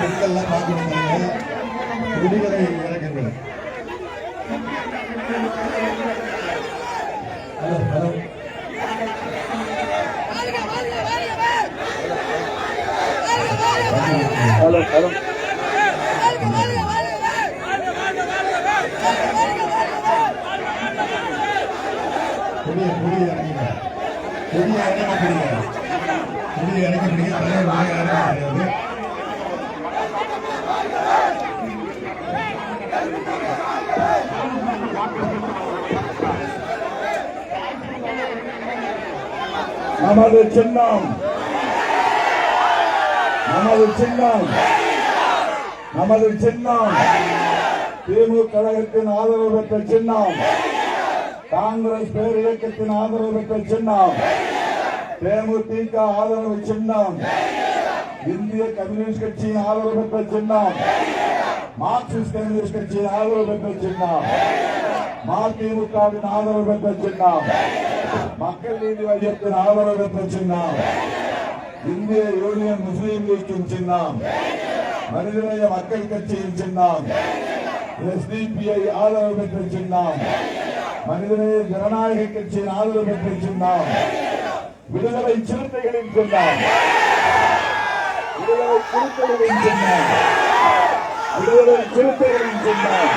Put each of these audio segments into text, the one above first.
பெண்கள்லாம் பார்க்கணும் விடுதலை இறக்குங்கள். ஹலோ ஹலோ புதிய புதிய இறங்குங்க. புதிய இறங்க முடியாது. புதிய இறங்க முடியாது. நமது சின்னம் நமது சின்னம் நமது சின்னம் திமுக கழகத்தின் ஆதரவு பெற்ற சின்னம், காங்கிரஸ் பேர் இயக்கத்தின் ஆதரவு பெற்ற சின்னம், தேமுதிக ஆதரவு சின்னம், இந்திய கம்யூனிஸ்ட் கட்சியின் ஆதரவு பெற்ற சின்னம், மார்க்சிஸ்ட் கம்யூனிஸ்ட் கட்சியின் ஆதரவு பெற்ற சின்னம், மதிமுகவின் ஆதரவு பெற்ற சின்னம், மக்கள் நீதி மையத்தின் ஆதரவு பெற்ற சின்னம், இந்திய யூனியன் முஸ்லீம் லீக்கின் சின்னம், மனிதநேய மக்கள் கட்சியின் சின்னம், எஸ்டிபிஐ ஆதரவு பெற்ற சின்னம், மனிதநேய ஜனநாயக கட்சியின் ஆதரவு பெற்ற சின்னம், விடுதலை சிறுத்தைகளின் சின்னம், விடுதலை சிறுத்தைகளின் சின்னம், விடுதலை சிறுத்தைகளின் சின்னம்.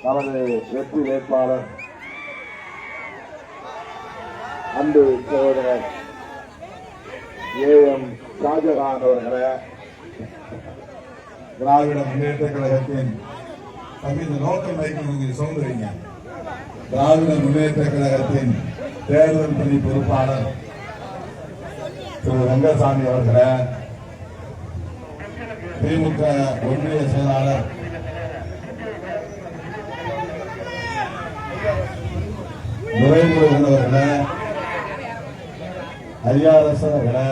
நமது வெற்றி வேட்பாளர் அன்பு சகோதரர் AM ஷாஜகான் அவர்களை திராவிட முன்னேற்ற கழகத்தின் இந்த நோக்கம் வைக்கணும் சொல்றீங்க. திராவிட முன்னேற்ற கழகத்தின் தேர்தல் பணி பொறுப்பாளர் திரு ரங்கசாமி அவர்களை, திமுக ஒன்றிய செயலாளர் துரைமுருகன் அவர்களை, ஐஆர்எஸ் அவர்களை,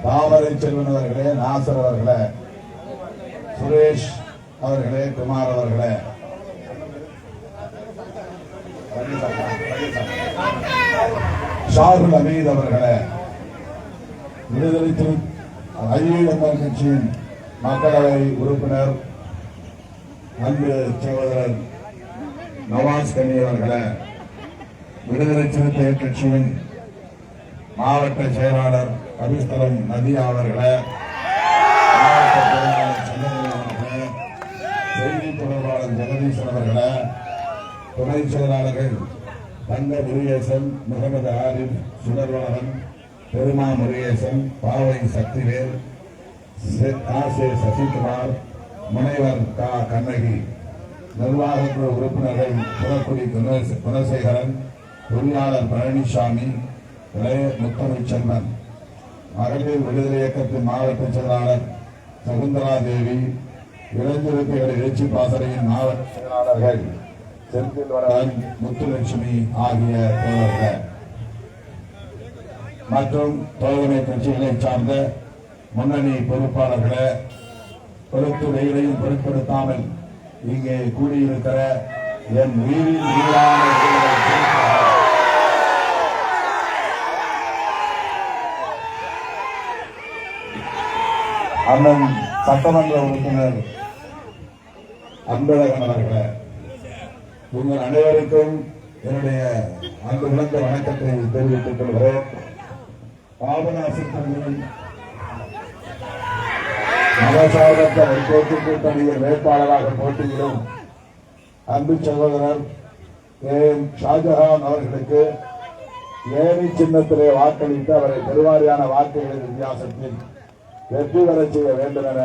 தாமரை செல்வன் அவர்களே, நாசர் அவர்களே, சுரேஷ் அவர்களே, குமார் அவர்களே, ஷாகுல் அமீத் அவர்களே, விடுதலை ஐஎம்எல் கட்சியின் மக்களவை உறுப்பினர் அன்பு சகோதரர் நவாஸ் கனி அவர்களே, விடுதலை சிறுத்தைகள் கட்சியின் மாவட்ட செயலாளர் அபிஸ்தலம் நதியா அவர்களே, மாவட்ட செயலாளர் சந்திரன் அவர்களே, செய்தி தொடர்பாளர் ஜெகதீசன் அவர்களே, துணை செயலாளர்கள் தங்க முருகேசன், முகமது ஆரிப், சுடர்வளவன், பெருமா முருகேசன், பாவை சக்திவேல், சசிகுமார், முனைவர் கண்ணகி, நிர்வாக குழு உறுப்பினர்கள் புறக்குடி குணசேகரன், பொறியாளர் பழனிசாமி, முத்தமிழ்ச்செல்வன், மகளிர் விடுதலை இயக்கத்தின் மாவட்ட செயலாளர் சகுந்தரா தேவி, இளைஞர்கள் எழுச்சி பாசறையின் மாவட்ட செயலாளர்கள் செந்தில் வரவன், முத்துலட்சுமி ஆகிய தோழர்கள் மற்றும் தோழமை கட்சிகளை சார்ந்த முன்னணி பொறுப்பாளர்களை பொறுத்துறைகளையும் பொருட்படுத்தாமல் இங்கே கூடியிருக்கிற என் உயிரின் உயிரான அண்ணன் சட்டமன்ற உறுப்பினர் அன்பழகன் அவர்களே, உங்கள் அனைவருக்கும் என்னுடைய அன்பு விளக்க வணக்கத்தை தெரிவித்துக் கொள்கிறேன். பாபநாசன் மதசார்பற்ற முற்போக்கு கூட்டணியின் வேட்பாளராக போட்டியிடும் அன்பு சகோதரர் ஷாஜஹான் அவர்களுக்கு ஏணி சின்னத்திலே வாக்களித்து அவரை பெருவாரியான வாக்குகளின் வித்தியாசத்தில் வெற்றி பெற செய்ய வேண்டும் என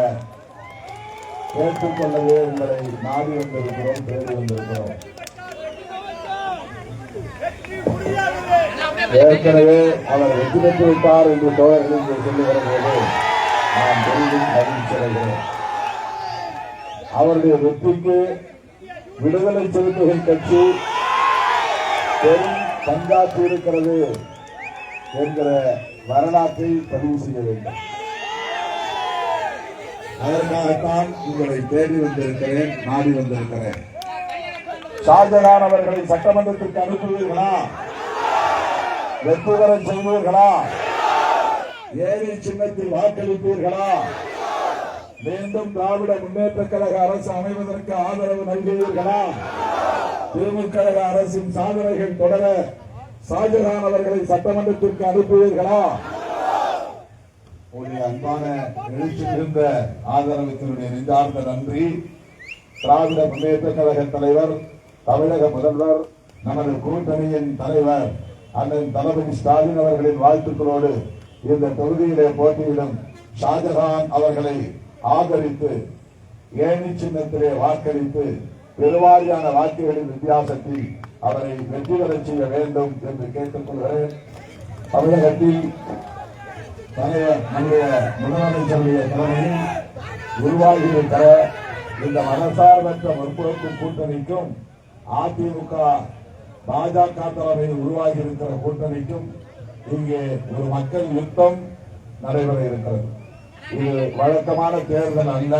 கேட்டுக்கொள்ளவே உங்களை நாடி வந்திருக்கிறோம், தேடி வந்திருக்கிறோம். ஏற்கனவே அவர் வெற்றி பெற்று விட்டார் என்று தோழர்கள் சொல்லி வரும்போது நான் பெரிதும் மகிழ்ச்சி அடைகிறேன். அவருடைய வெற்றிக்கு விடுதலை சிறுத்தைகள் கட்சி பெரும் பங்காற்றி இருக்கிறது என்கிற வரலாற்றை பதிவு செய்ய வேண்டும். அதற்காகத்தான் உங்களை தேடி வந்திருக்கிறேன், நாடி வந்திருக்கிறேன். ஷாஜஹான் அவர்களை சட்டமன்றத்திற்கு அனுப்புவீர்களா? வெற்றி பெற செய்வீர்களா? ஏழை சின்னத்தில் வாக்களிப்பீர்களா? மீண்டும் திராவிட முன்னேற்ற கழக அரசு அமைவதற்கு ஆதரவு நல்குவீர்களா? திமுக அரசின் சாதனைகள் தொடர ஷாஜஹான் அவர்களை சட்டமன்றத்திற்கு அனுப்புவீர்களா? உடைய அன்பான எழுச்சி மிகுந்த ஆதரவுக்கு நெஞ்சார்ந்த நன்றி. திராவிட முன்னேற்ற கழக தலைவர், தமிழக முதல்வர், நமது கூட்டணியின் தலைவர் அண்ணன் தளபதி ஸ்டாலின் அவர்களின் வாழ்த்துக்களோடு இந்த தொகுதியிலே போட்டியிடும் ஷாஜஹான் அவர்களை ஆதரித்து ஏணி சின்னத்திலே வாக்களித்து பெருவாரியான வாக்குகளின் வித்தியாசத்தில் அவரை வெற்றி பெற செய்ய வேண்டும் என்று கேட்டுக் கொள்கிறேன். தமிழகத்தில் தலைவர் நம்முடைய முதலமைச்சருடைய தலைமையில் உருவாகியிருக்கிற இந்த மதசார்பற்ற முற்போக்கு கூட்டணிக்கும் அதிமுக பாஜக தலைமையில் உருவாகி இருக்கிற கூட்டணிக்கும் இங்கே ஒரு மக்கள் யுத்தம் நடைபெற இருக்கிறது. இது வழக்கமான தேர்தல் அல்ல,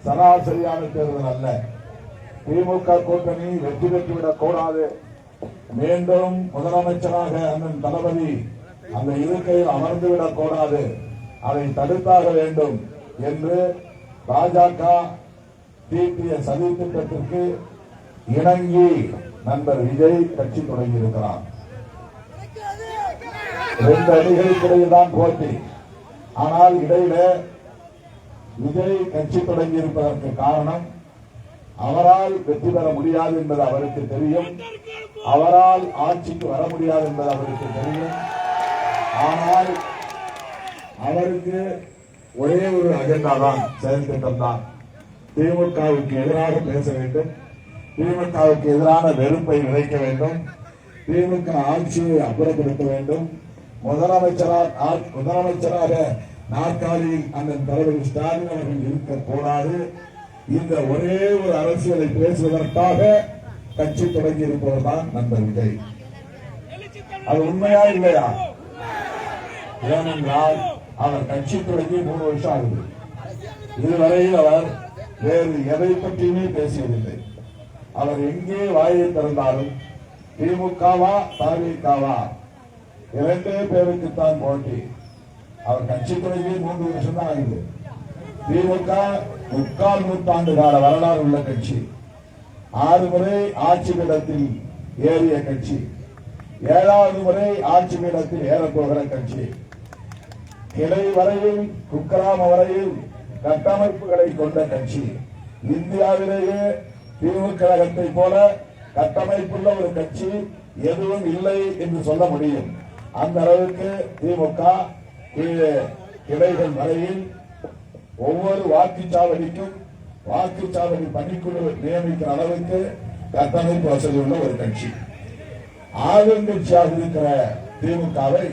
சராசரியான தேர்தல் அல்ல. திமுக கூட்டணி வெற்றி பெற்றுவிடக் கூடாது, மீண்டும் முதலமைச்சராக அண்ணன் தளபதி அந்த இருக்கையில் அமர்ந்துவிடக் கூடாது, அதை தடுத்தாக வேண்டும் என்று பாஜக தீட்டிய சதி திட்டத்திற்கு இணங்கி நண்பர் விஜய் கட்சி தொடங்கி இருக்கிறார். 2 அணிகளுக்கிடையில் தான் போட்டி. ஆனால் இடையில விஜய் கட்சி தொடங்கி இருப்பதற்கு காரணம் அவரால் வெற்றி பெற முடியாது என்பது அவருக்கு தெரியும், அவரால் ஆட்சிக்கு வர முடியாது என்பது அவருக்கு தெரியும். ஆனால் அவருக்கு ஒரே ஒரு அஜெண்டா தான், செயல் திட்டம் தான். திமுகவுக்கு எதிராக பேச வேண்டும், திமுகவுக்கு எதிரான வெறுப்பை விதைக்க வேண்டும், திமுக ஆட்சியை அப்புறப்படுத்த வேண்டும், முதலமைச்சராக நாற்காலியில் அந்த தளபதி ஸ்டாலின் அவர்கள் இருக்கக்கூடாது. இந்த ஒரே ஒரு அரசியலை பேசுவதற்காக கட்சி தொடங்கி இருப்பதுதான் நண்பர் விஜய். அது உண்மையா இல்லையா? ஏனென்றால் அவர் கட்சி தொடங்கி 3 வருஷம் ஆகுது. இதுவரையில் அவர் வேறு எதை பற்றியுமே பேசியதில்லை. அவர் எங்கே வாயை திறந்தாலும் திமுகவா தவிகவா 2 பேருக்குத்தான் போட்டி. அவர் கட்சி தொடங்கி 3 வருஷம் தான் ஆகுது. திமுக 3/4 நூற்றாண்டு கால வரலாறு உள்ள கட்சி, 6 முறை ஆட்சி பீடத்தில் ஏறிய கட்சி, 7வது முறை ஆட்சி பீடத்தில் ஏறப்போகிற கட்சி, கிளை வரையில் குக்கிராம வரையில் கட்டமைப்புகளை கொண்ட கட்சி. இந்தியாவிலேயே திமுக கழகத்தை போல கட்டமைப்புள்ள ஒரு கட்சி எதுவும் இல்லை என்று சொல்ல முடியும். அந்த அளவுக்கு திமுக கிளைகள் வரையில் ஒவ்வொரு வாக்குச்சாவடிக்கும் வாக்குச்சாவடி பணிக்குழு நியமிக்கிற அளவுக்கு கட்டமைப்பு வசதி உள்ள ஒரு கட்சி. ஆளுங்கட்சியாக இருக்கிற திமுகவை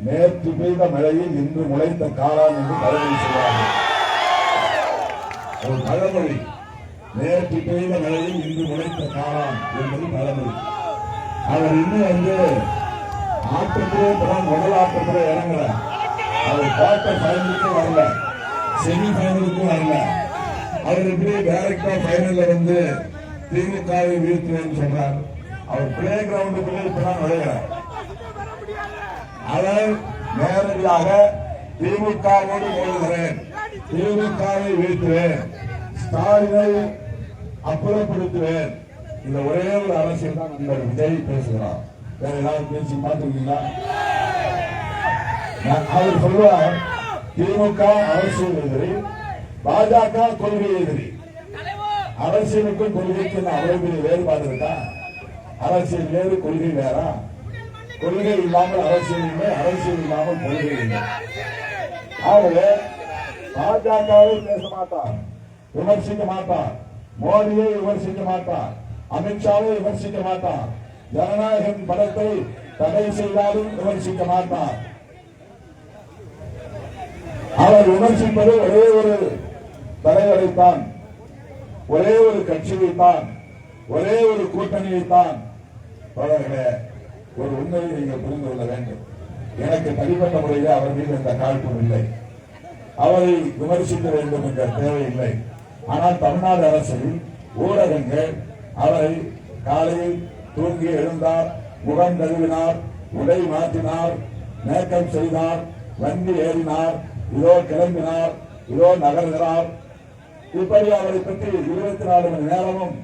நேற்று பெய்த மழையில் இன்று முளைத்த காளான் என்று பழமொழி சொல்வார்கள். ஒரு பழமொழி, நேற்று பெய்த மழையில் இன்று முளைத்த காளான் என்பது பழமொழி. அவர் இன்னும் ஆட்டத்திலே முதல் ஆட்டத்திலே இறங்கல, அவர் குவார்டர் ஃபைனலுக்கு வரல, செமி ஃபைனலுக்கு வரல. அவர் எப்படி டைரக்டா ஃபைனல்ல திமுகவை வீழ்த்துவேன்னு சொல்றார். அவர் பிளே கிரவுண்டுக்குள்ளே இப்பதான் நுழைகிறார். அவர் நேரடியாக திமுகவோடு மோதுகிறேன், திமுகவை வீழ்த்துவேன், ஸ்டாலினை அப்புறப்படுத்துவேன், இந்த ஒரே ஒரு அரசியல் தான் நண்பர் விஜய் பேசுகிறார். வேற ஏதாவது பேசி பார்த்துருக்கீங்களா? அவர் சொல்வார், திமுக அரசியல் எதிரி, பாஜக கொள்கை எதிரி. அரசியலுக்கும் கொள்கைக்கும் அவ்வளவு பெரிய வேறுபாடு இருக்கா? அரசியல் வேறு, கொள்கை வேறா? கொள்கை இல்லாமல் அரசியல் இல்லை, அரசியல் இல்லாமல் கொள்கை இல்லை. ஆகவே பாஜகவை பேச மாட்டார், விமர்சிக்க மாட்டார், மோடியை விமர்சிக்க மாட்டார், அமித்ஷாவை விமர்சிக்க மாட்டார், ஜனநாயகம் படத்தை தடை செய்தாலும் விமர்சிக்க மாட்டார். அவர் விமர்சிப்பது ஒரே ஒரு தலைவரைத்தான், ஒரே ஒரு கட்சியைத்தான், ஒரே ஒரு கூட்டணியைத்தான். ஒரு உண்மையை நீங்கள் புரிந்து கொள்ள வேண்டும். எனக்கு தனிப்பட்ட முறையில் அவர் மீது எந்த காழ்ப்பும் இல்லை, அவரை விமர்சிக்க வேண்டும் என்ற தேவையில்லை. ஆனால் தமிழ்நாடு அரசில் ஊடகங்கள் அவரை காலையில் தூங்கி எழுந்தார், முகம் கழுவினார், உடை மாற்றினார், மேக்கப் செய்தார், வண்டி ஏறினார், இதோ கிளம்பினார், இதோ நகர்கிறார், இப்படி அவரை பற்றி 24 மணி நேரமும்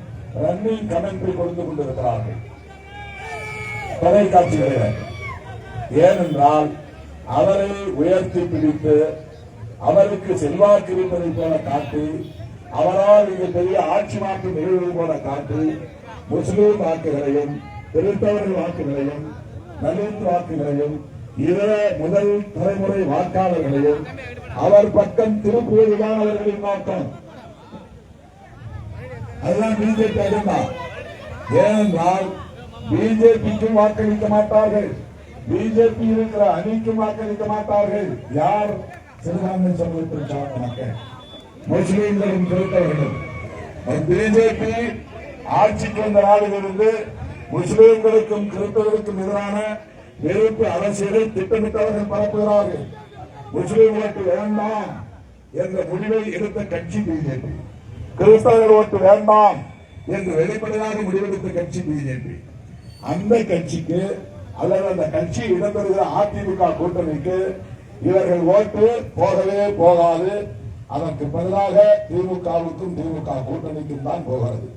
ரன்னிங் கமெண்ட்ரி கொடுத்து கொண்டிருக்கிறார்கள் தொலைக்காட்சிகளில். ஏனென்றால் அவரை உயர்த்தி பிடித்து அவருக்கு செல்வாக்கு இருப்பதை போல காட்டி, அவரால் இங்கு பெரிய ஆட்சி மாற்றம் நிகழ்வு போல காட்டி, முஸ்லிம் வாக்குகளையும், கிறிஸ்தவர்கள் வாக்குகளையும், தலித் வாக்குகளையும், இதர முதல் தலைமுறை வாக்காளர்களையும் அவர் பக்கம் திருப்புவதுதான் அவர்களின் நோக்கம். அதுதான் பிஜேபி அஜெண்டா. ஏனென்றால் பிஜேபிக்கும் வாக்களிக்க மாட்டார்கள், பிஜேபி இருக்கிற அணிக்கும் வாக்களிக்க மாட்டார்கள். யார்? சிறுபான்மை சமூகத்தில் சார்ந்த மக்கள், முஸ்லீம்களும் கிறிஸ்தவர்களும். பிஜேபி ஆட்சிக்கு வந்த நாளிலிருந்து முஸ்லீம்களுக்கும் கிறிஸ்தவர்களுக்கும் எதிரான வெறுப்பு அரசியலை திட்டமிட்டவர்கள் பரப்புகிறார்கள். முஸ்லீம் ஓட்டு வேண்டாம் என்ற முடிவை எடுத்த கட்சி பிஜேபி, கிறிஸ்தவர்கள் ஓட்டு வேண்டாம் என்று வெளிப்படையாக முடிவெடுத்த கட்சி பிஜேபி. அந்த கட்சிக்கு அல்லது அந்த கட்சி இடம்பெறுகிற அதிமுக கூட்டணிக்கு இவர்கள் ஓட்டு போகவே போகாது. அதற்கு பதிலாக திமுகவுக்கும் திமுக கூட்டணிக்கும் தான் போகிறது.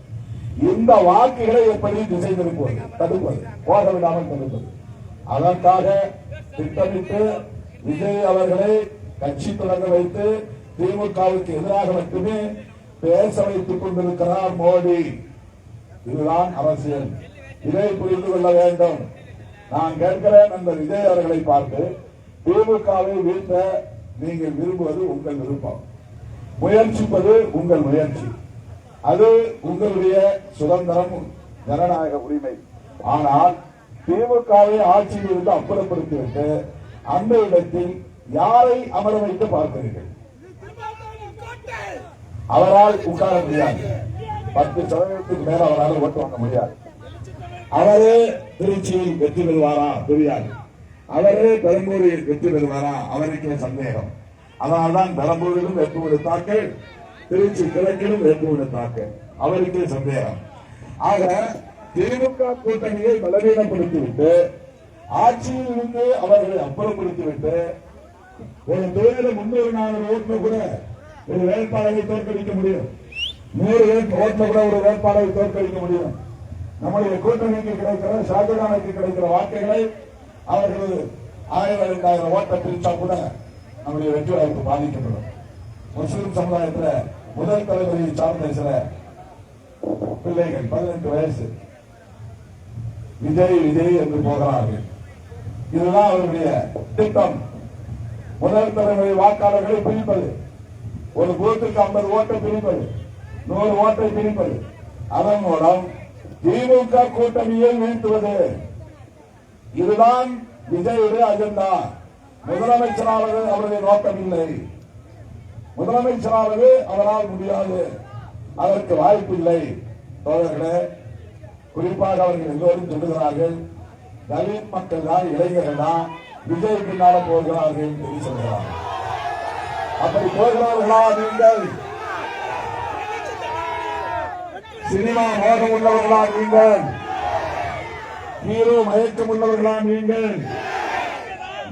இந்த வாக்குகளை எப்படி திசை திருப்புவது, தடுப்பது, போக விடாமல் தடுப்பது, அதற்காக திட்டமிட்டு விஜய் அவர்களை கட்சி தொடங்க வைத்து திமுகவுக்கு எதிராக மட்டுமே பேச வைத்துக் கொண்டிருக்கிறார் மோடி. இதுதான் அரசியல். இதை புரிந்து கொள்ள வேண்டும். நான் கேட்கிறேன், அந்த விஜய் அவர்களை பார்த்து, திமுகவை வீழ்த்த நீங்கள் விரும்புவது உங்கள் விருப்பம், முயற்சிப்பது உங்கள் முயற்சி, அது உங்களுடைய சுதந்திரம், ஜனநாயக உரிமை. ஆனால் திமுகவை ஆட்சியில் இருந்து அப்புறப்படுத்திவிட்டு அந்த இடத்தில் யாரை அமர வைத்து பார்க்கிறீர்கள்? அவரால் உட்கார முடியாது, 10% மேல அவரால் ஓட்டு வாங்க முடியாது. அவரே திருச்சியில் வெற்றி பெறுவாரா? தெரியாது. அவரே பெரம்பூரில் வெற்றி பெறுவாரா? அவருக்கே சந்தேகம். அதனால்தான் பெரம்பூரிலும் வேட்புமனு தாக்கல், திருச்சி கிழக்கிலும் வேட்புமனு தாக்கல், அவருக்கே சந்தேகம். ஆக திமுக கூட்டணியை பலவீனப்படுத்திவிட்டு ஆட்சியில் இருந்து அவர்களை அப்புறப்படுத்திவிட்டு ஒரு தொழில 300-400 ஓட்டு கூட ஒரு வேட்பாளரை தோற்கடிக்க முடியும், 100 ஓட்டு கூட ஒரு வேட்பாளரை தோற்கடிக்க முடியும். நம்முடைய கூட்டணிக்கு கிடைக்கிற, ஷாஜகானுக்கு கிடைக்கிற வாக்குகளை அவர்கள் 1000-2000 ஓட்டை பிரிச்சா கூட நம்முடைய வெற்றி வாய்ப்பு பாதிக்கப்படும். முஸ்லிம் சமுதாயத்தில் முதல் தலைமுறையை சார்ந்த சில பிள்ளைகள் 18 வயசு விஜய் விஜய் என்று போகிறார்கள். இதுதான் அவருடைய திட்டம். முதல் தலைமுறை வாக்காளர்களை பிரிப்பது, ஒரு பூத்துக்கு 50 ஓட்டை பிரிப்பது, 100 ஓட்டை பிரிப்பது, அதன் மூலம் திமுக கூட்டணியை வீழ்த்துவது. இதுதான் விஜயுடைய அஜெண்டா. முதலமைச்சராவது அவருடைய நோக்கம் இல்லை. முதலமைச்சராவது அவரால் முடியாது, அதற்கு வாய்ப்பில்லை. தோழர்களே, குறிப்பாக அவர்கள் எல்லோரும் சொல்லுகிறார்கள், தலித் மக்கள் தான், இளைஞர்கள் தான் விஜய் பின்னால போகிறார்கள் என்று சொல்கிறார்கள். அப்படி போகிறார்களா? நீங்கள் சினிமா மோகம் உள்ளவர்களா? நீங்கள் ஹீரோ மயக்கம் உள்ளவர்களா? நீங்கள்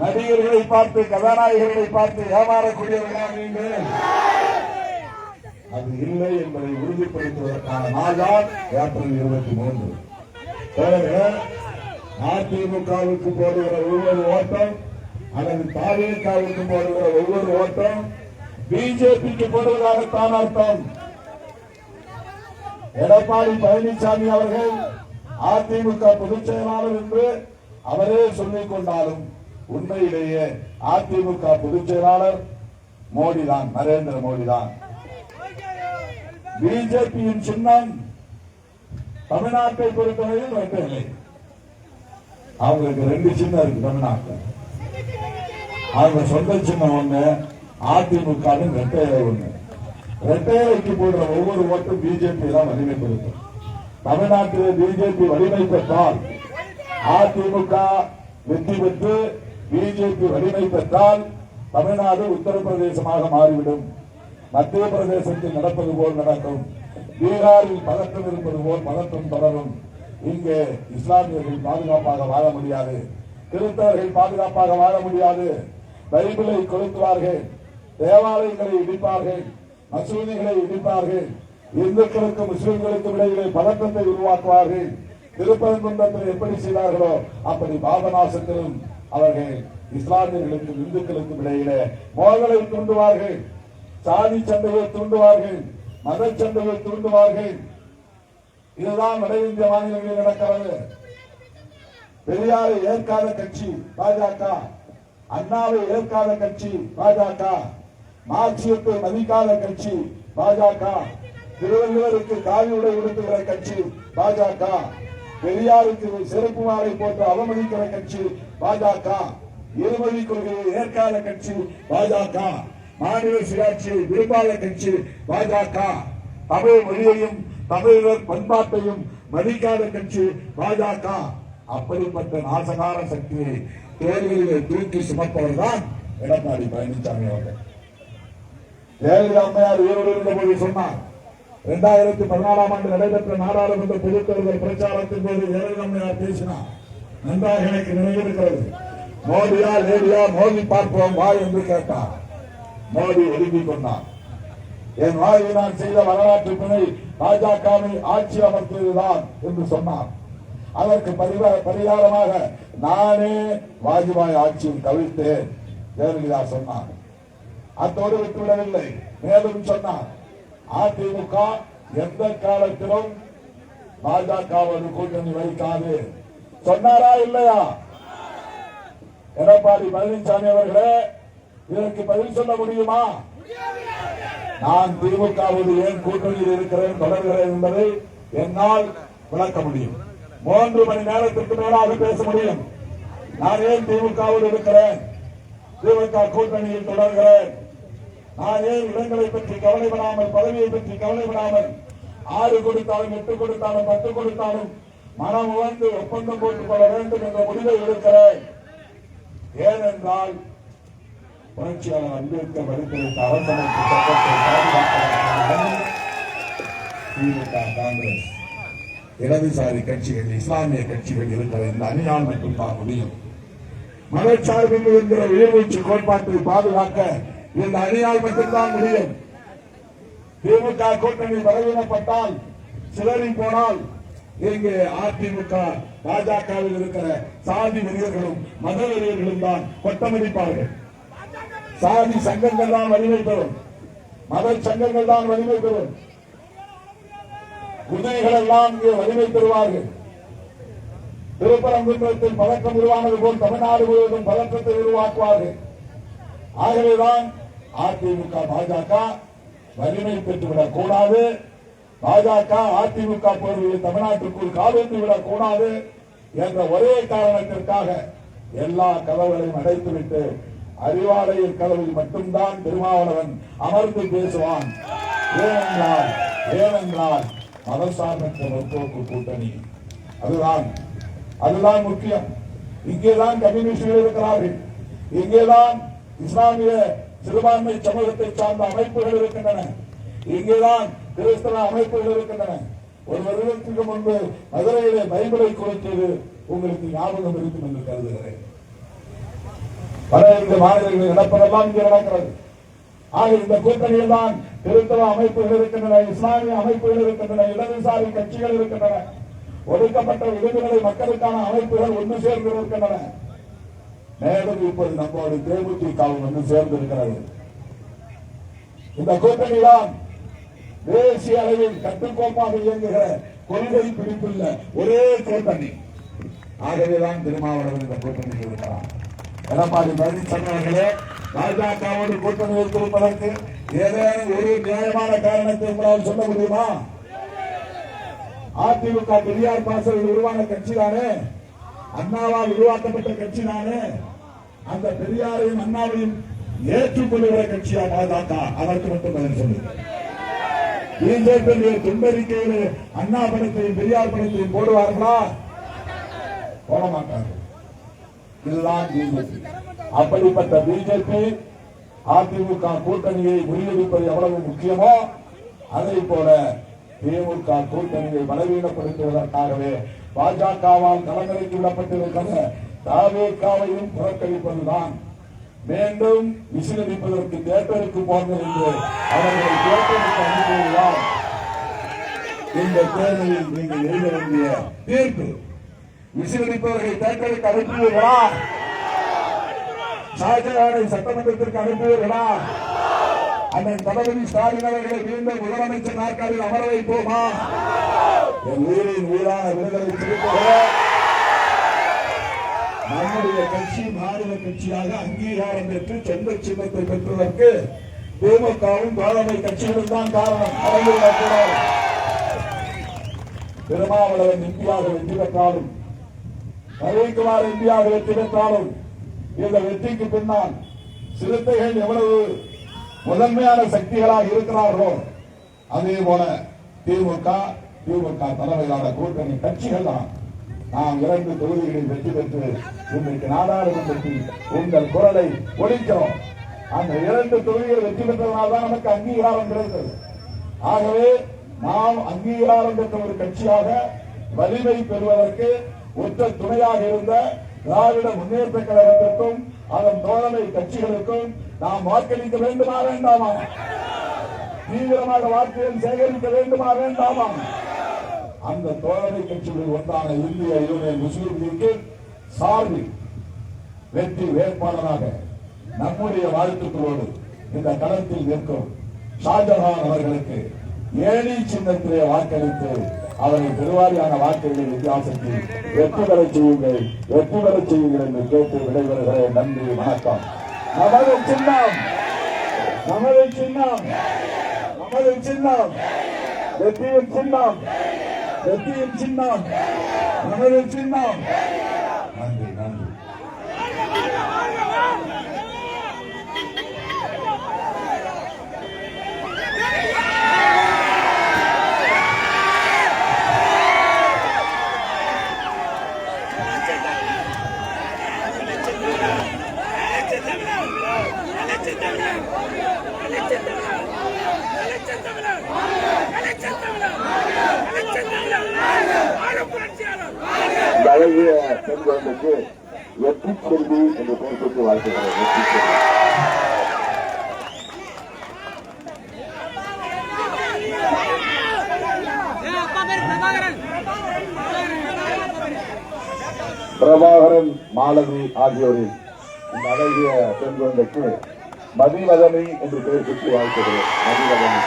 நடிகர்களை பார்த்து, கதாநாயகர்களை பார்த்து ஏமாறக்கூடியவர்களா? நீங்கள் அது இல்லை என்பதை உறுதிப்படுத்துவதற்கான நாள் தான் ஏப்ரல் 23. அதிமுகவுக்கு போடுகிற ஒவ்வொரு ஓட்டம் அல்லது தாவேக்காவுக்கு போடுகிற ஒவ்வொரு ஓட்டம் பிஜேபிக்கு போடுவதாகத்தான் அர்த்தம். எடப்பாடி பழனிசாமி அவர்கள் அதிமுக பொதுச் செயலாளர் என்று அவரே சொல்லிக் கொண்டாலும் உண்மையிலேயே அதிமுக பொதுச் செயலாளர் மோடி தான், நரேந்திர மோடி தான். பிஜேபியின் சின்னம் தமிழ்நாட்டை பொறுத்தவரையில் ரெட்டை. அவங்களுக்கு 2 சின்னம் இருக்கு தமிழ்நாட்டில். அவங்க சொந்த சின்னம் ஒண்ணு, அதிமுக ரெட்டை ஒண்ணு. ரெட்டைக்கு போடுற ஒவ்வொரு ஓட்டும் பிஜேபி தான் வலிமைப்படுத்தும். தமிழ்நாட்டில் பிஜேபி வலிமை பெற்றால், அதிமுக வெற்றி பெற்று பிஜேபி வலிமை பெற்றால் தமிழ்நாடு உத்தரப்பிரதேசமாக மாறிவிடும். மத்திய பிரதேசத்தில் நடப்பது போல் நடக்கும். பீகாரில் பதற்றம் இருப்பது போல் பதற்றம் தொடரும். இங்கே இஸ்லாமியர்கள் பாதுகாப்பாக வாழ முடியாது, கிறிஸ்தவர்கள் பாதுகாப்பாக வாழ முடியாது. பைபிளை கொளுத்துவார்கள், தேவாலயங்களை இடிப்பார்கள், மசூதிகளை இடிப்பார்கள், இந்துக்களுக்கும் முஸ்லிம்களுக்கும் இடையிலே பதற்றத்தை உருவாக்குவார்கள். திருப்பரங்குன்றத்தில் எப்படி செய்தார்களோ அப்படி பாபநாசத்திலும் அவர்கள் இஸ்லாமியர்களுக்கும் இந்துக்களுக்கும் இடையிலே மோதலை தூண்டுவார்கள், சாதி சண்டையை தூண்டுவார்கள், மத சண்டையை தூண்டுவார்கள். இதுதான் வட இந்திய மாநிலங்களில் நடக்கிறது. பெரியாரை ஏற்காத கட்சி பாஜக, அண்ணாவை ஏற்காத கட்சி பாஜக, மார்க்சியத்தை மதிக்காத கட்சி பாஜக, திருவள்ளுவருக்கு காவி உடை உடுத்துகிற கட்சி பாஜக, பெரியாருக்கு செருப்பு மாலை போட்டு அவமதிக்கிற கட்சி பாஜக, இருமொழி கொள்கையை ஏற்காத கட்சி பாஜக, மாநில சுயாட்சியை விரும்பாத கட்சி பாஜக, தமிழ் மொழியையும் தமிழர் பண்பாட்டையும் மதிக்காத கட்சி பாஜக. அப்படிப்பட்ட நாசகார சக்தியை தேர்தலிலே தூக்கி சுமப்பவர் தான் எடப்பாடி பழனிசாமி அவர்கள். ஜெயலலிதா அம்மையார் உயிரோடு இருந்தபோது சொன்னார், 2014ஆம் ஆண்டு நடைபெற்ற நாடாளுமன்ற பொதுத் தேர்தல் பிரச்சாரத்தின் போது ஜெயலலிதா அம்மையார் பேசினார். நன்றாக எனக்கு நினைவிருக்கிறது. மோடியா லேடியா மோடி பார்ப்போம் வா என்று கேட்டார். மோடி ஒதுங்கிக் கொண்டார். என் வாழ்வில் நான் செய்த வரலாற்று பிழை பாஜகவை ஆட்சி அமர்த்தியதுதான் என்று சொன்னார். அதற்கு பரிகாரமாக நானே வாஜ்பாய் ஆட்சியில் கவிழ்த்தேன் ஜெயலலிதா சொன்னார். அத்தோடு விட்டுவிடவில்லை, மேலும் சொன்னார், அதிமுக எந்த காலத்திலும் பாஜகவோடு கூட்டணி வைக்காது சொன்னாரா இல்லையா? எடப்பாடி பழனிசாமி அவர்களே, இதற்கு பதில் சொல்ல முடியுமா? நான் திமுகவோடு ஏன் கூட்டணியில் இருக்கிறேன் தொடர்கிறேன் என்பதை என்னால் விளக்க முடியும். 3 மணி நேரத்திற்கு மேலாக பேச முடியும். நான் ஏன் திமுகவோடு இருக்கிறேன், திமுக கூட்டணியில் தொடர்கிறேன், நான் ஏன் இடங்களை பற்றி கவலைப்படாமல் பதவியை பற்றி கவலைப்படாமல் 6 கொடுத்தாலும் 8 கொடுத்தாலும் 10 கொடுத்தாலும் மனம் உணர்ந்து ஒப்பந்தம் போட்டுக் கொள்ள வேண்டும் என்ற முடிவை எடுக்கிறேன். ஏனென்றால் புரட்சியாளர் அம்பேத்கர் வழிபடுத்த அரசமைப்பு சட்டத்தை பாதுகாப்பதற்காக திமுக, காங்கிரஸ், இடதுசாரி கட்சிகள், இஸ்லாமிய கட்சிகள் இருக்கிற இந்த அணியால் மட்டும்தான் முடியும். மதச்சார்பின்மை என்கிற உயிர்வீச்சு கோட்பாட்டை பாதுகாக்க இந்த அணியால் மட்டும்தான் முடியும். திமுக கூட்டணி பலவீனப்பட்டால், சிலரி போனால் இங்கே அதிமுக பாஜகவில் இருக்கிற சாதி வெறியர்களும் மத வெறியர்களும் தான் கொட்டமடிப்பார்கள். சாதி சங்கங்கள் தான் வலிமை பெறும், மத சங்கங்கள் தான் வலிமை பெறும், உதவிகள் எல்லாம் இங்கே வலிமை பெறுவார்கள். திருப்பரங்குன்றத்தில் பதக்கம் உருவானது போல் தமிழ்நாடு முழுவதும் பதக்கத்தை உருவாக்குவார்கள். ஆகவேதான் அதிமுக பாஜக வலிமை பெற்றுவிடக் கூடாது, பாஜக அதிமுக போர்வையில் தமிழ்நாட்டிற்குள் காலூன்றி விடக் கூடாது என்ற ஒரே காரணத்திற்காக எல்லா கதவுகளையும் அடைத்துவிட்டு அறிவாலய கதவில் மட்டும்தான் திருமாவளவன் அமர்ந்து பேசுவான். ஏனென்றால் மதசார்பற்ற முற்போக்கு கூட்டணி அதுதான் முக்கியம். இங்கேதான் கம்யூனிஸ்டுகள் இருக்கிறார்கள், இங்கேதான் இஸ்லாமிய சிறுபான்மை சமூகத்தை சார்ந்த அமைப்புகள் இருக்கின்றன, இங்கேதான் கிறிஸ்தவ அமைப்புகள் இருக்கின்றன. ஒரு வருடத்துக்கு முன்பு மதுரையிலே பைபிளை கொடுத்தது உங்களுக்கு ஞாபகம் இருக்கும் என்று கருதுகிறேன். வட இந்திய மாநிலங்களில் நடப்பதெல்லாம் இங்கே நடக்கிறது. ஆக இந்த கூட்டணியில் தான் கிறிஸ்தவ அமைப்புகள் இருக்கின்றன, இஸ்லாமிய அமைப்புகள் இருக்கின்றன, இடதுசாரி கட்சிகள் இருக்கின்றன, ஒடுக்கப்பட்ட விடுதலை மக்களுக்கான அமைப்புகள் ஒன்று சேர்ந்து இருக்கின்றன. மேலும் இப்போது நம்மோடு தேமுதிகவும் ஒன்று சேர்ந்து இருக்கிறது. இந்த கூட்டணிதான் தேசிய அளவில் கட்டுக்கோப்பாக இயங்குகிற கொள்கை பிடிப்புள்ள ஒரே கூட்டணி. ஆகவேதான் திருமாவளவன் இந்த கூட்டணியில் இருக்கிறார். எடப்பாடி பழனிசாமி அவர்களே, பாஜகவோடு கூட்டணி வைத்திருப்பதற்கு ஏதேனும் ஒரு நியாயமான காரணத்தை உங்களால் சொல்ல முடியுமா? அதிமுக பெரியார் பாசல் உருவான கட்சி தானே, அண்ணாவால் உருவாக்கப்பட்ட கட்சி தானே. அந்த பெரியாரையும் அண்ணாவையும் ஏற்றுக்கொள்ளுகிற கட்சியா பாஜக? அதற்கு மட்டும் பதில் சொல்லுங்க. பிஜேபி துண்டறிக்கையில் அண்ணா படத்தையும் பெரியார் படத்தையும் போடுவார்களா? போட மாட்டார்கள். இதுதான் பிஜேபி. அப்படிப்பட்ட பிஜேபி அதிமுக கூட்டணியை முறியடிப்பது எவ்வளவு முக்கியமோ அதை போல திமுக கூட்டணியை பலவீனப்படுத்துவதற்காகவே பாஜகவால் களமிறக்கி விடப்பட்டிருக்கிற தவேகாவையும் புறக்கணிப்பதுதான். மீண்டும் விசிலடிப்பதற்கு தேட்டருக்கு போங்கள் என்று அவர்களை தேட்டருக்கு அனுப்புவதுதான் இந்த தேர்தலில் நீங்கள் எழுத வேண்டிய தீர்ப்பு. விசிலடிப்பவர்களை தேட்டருக்கு அனுப்புவீர்களா? ஷாஜகானை சட்டமன்றத்திற்கு அனுப்புவீர்களா? அண்ணன் தளபதி ஸ்டாலின் அவர்களை மீண்டும் முதலமைச்சர் நாற்காலில் அமர வைப்போமா? என் உயிரின் உயிரான விடுதலை சிறுத்தைகள் நம்முடைய கட்சி மாநில கட்சியாக அங்கீகாரம் பெற்று சொந்த சின்னத்தை பெற்றுவதற்கு திமுகவும் தோழமை கட்சிகளும் தான் காரணம். கலந்துவிடக்கூடாது. திருமாவளவன் எம்பியாக வெற்றி பெற்றாலும், ரவிக்குமார் எம்பியாக வெற்றி பெற்றாலும், இந்த வெற்றிக்கு பின்னால் சிறுத்தைகள் எவ்வளவு முதன்மையான சக்திகளாக இருக்கிறார்களோ அதே போல திமுக தலைமையிலான கூட்டணி கட்சிகள் தான். நாம் 2 தொகுதிகளில் வெற்றி பெற்று இன்றைக்கு நாடாளுமன்றத்தில் உங்கள் குரலை ஒலிக்கிறோம். அந்த 2 தொகுதிகள் வெற்றி பெற்றதனால்தான் நமக்கு அங்கீகாரம் கிடைத்தது. ஆகவே நாம் அங்கீகாரம் பெற்ற ஒரு கட்சியாக வலிமை பெறுவதற்கு ஒற்ற துணையாக இருந்த திராவிட முன்னேற்ற கழகத்திற்கும் அதன் தோழமை கட்சிகளுக்கும் நாம் வாக்களிக்க வேண்டுமா வேண்டாமா? தீவிரமாக வாக்குகள் சேகரிக்க வேண்டுமா வேண்டாமா? அந்த தோழமை கட்சிகளில் ஒன்றான இந்திய யூனியன் முஸ்லீம் லீக்கின் சார்பில் வெற்றி வேட்பாளராக நம்முடைய வாழ்த்துக்களோடு இந்த களத்தில் நிற்கும் ஷாஜகான் அவர்களுக்கு ஏழி சின்னத்திலே வாக்களித்து அவரை பெருவாரியான வாக்குகளின் வித்தியாசத்தில் வெற்றி பெறச் செய்யுங்கள் என்று கேட்டு விடைபெறுகிறேன். நன்றி, வணக்கம். நமது சின்னம் வெற்றியின் சின்னம் நமது சின்னம். நன்றி. அழகிய பெண் குழந்தைக்கு வெற்றி செல்வி என்று பெயர் பெற்று வாழ்த்துகிறேன். பிரபாகரன், மாலவி ஆகியோரின் இந்த அழகிய பெண் குழந்தைக்கு மதிவதனி என்று பெயர் பெற்று வாழ்த்துகிறேன். மதிவதனி.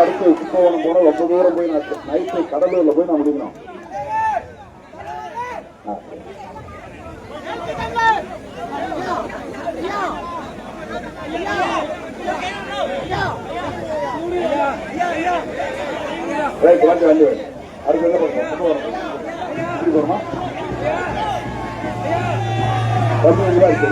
அடுத்து கும்பகோணம் போன ரொம்ப தூரம் போய் நைட்டு கடலூர்ல போய் நான் முடிக்கணும். வண்டி அடுத்து என்ன பண்ணுவோம்?